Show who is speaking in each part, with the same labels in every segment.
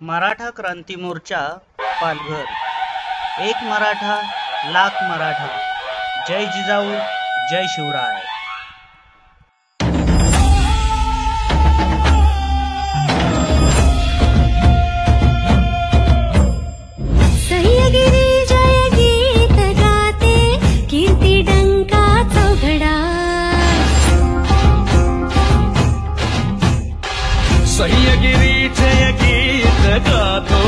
Speaker 1: मराठा क्रांती मोर्चा पालघर। एक मराठा लाख मराठा। जय जिजाऊ जय शिवराय।
Speaker 2: सह्यगिरी जय गीत गातो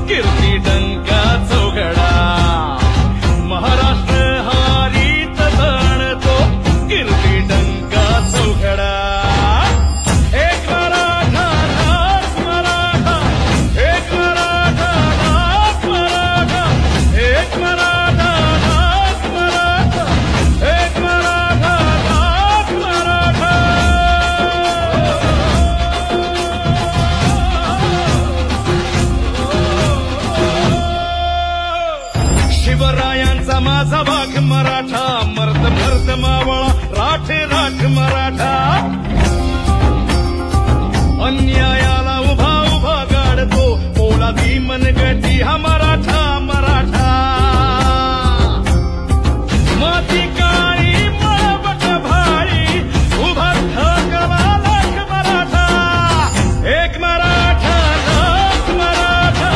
Speaker 2: कीर्ती डंका चौघडा। महाराष्ट्र हारीत जाणतो कीर्ती डंका चौघडा। एक मराठा लाख मराठा, एक मराठा लाख मराठा, एक मराठा लाख मराठा, एक मराठा लाख मराठा। शिवरायांचा माझा वाघ मराठा, मर्द मर्द मावळा राठ राठ मराठा। अन्यायाला उभा उभा गाडतो पोलादी मनगटी हा मराठा मराठा। माती काळी मळबट भाळी उभा ठाकला लाख मराठा। एक मराठा लाख मराठा,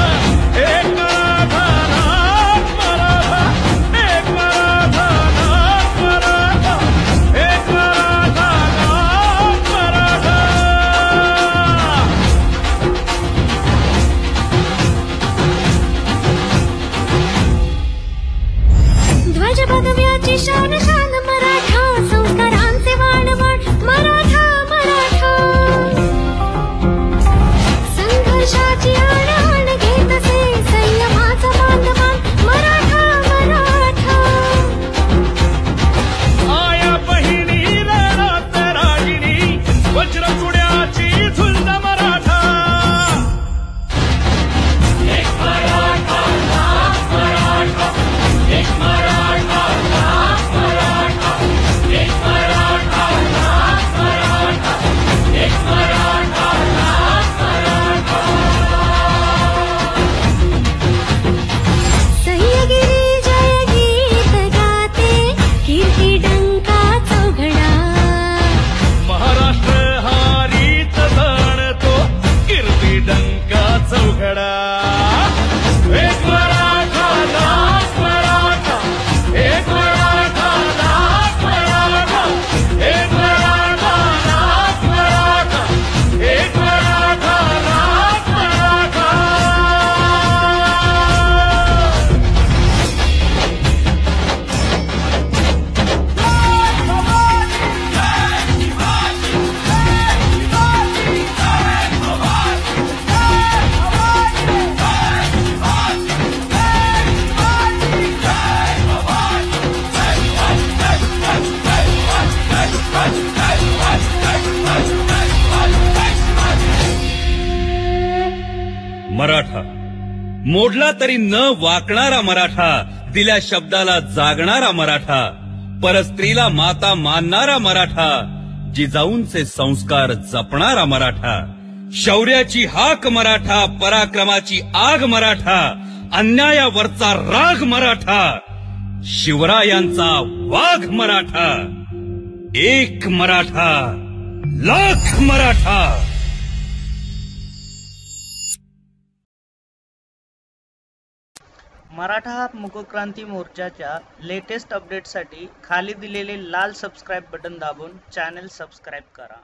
Speaker 2: एक मराठा लाख मराठा, एक मराठा लाख मराठा, एक मराठा लाख मराठा।
Speaker 3: ध्वज पदव्याची शान शान मराठा, संस्कारांचे वाणवण मराठा मराठा। संघर्षाची आण आण घेत असे संयमाचा बांधवान मराठा मराठा।
Speaker 2: आया बहिणी रणात रागिणी वज्रचुड्याची झुंज मराठा। एक मराठा लाख मराठा, एक मराठा लाख मराठा, एक मराठा लाख मराठा, एक मराठा लाख मराठा।
Speaker 3: सह्यगिरी जय गीत गाते कीर्ती डंका चौघडा।
Speaker 2: महाराष्ट्र हारीत जाणतो कीर्ती डंका चौघडा। एक मराठा लाख मराठा, एक मराठा लाख मराठा, एक मराठा लाख मराठा, एक मराठा लाख मराठा। मराठा मोडला तरी न वाकणारा मराठा, दिल्या शब्दाला जागणारा मराठा, परस्त्रीला माता मानणारा मराठा, जिजाऊंचे संस्कार जपणारा मराठा। शौर्याची हाक मराठा, पराक्रमाची आग मराठा, अन्यायावरचा राग मराठा, शिवरायांचा वाघ मराठा। एक मराठा लाख मराठा।
Speaker 1: मराठा मुकक्रांती मोर्चाच्या लेटेस्ट अपडेटसाठी खाली दिलेले लाल सबस्क्राईब बटन दाबून चॅनल सबस्क्राईब करा।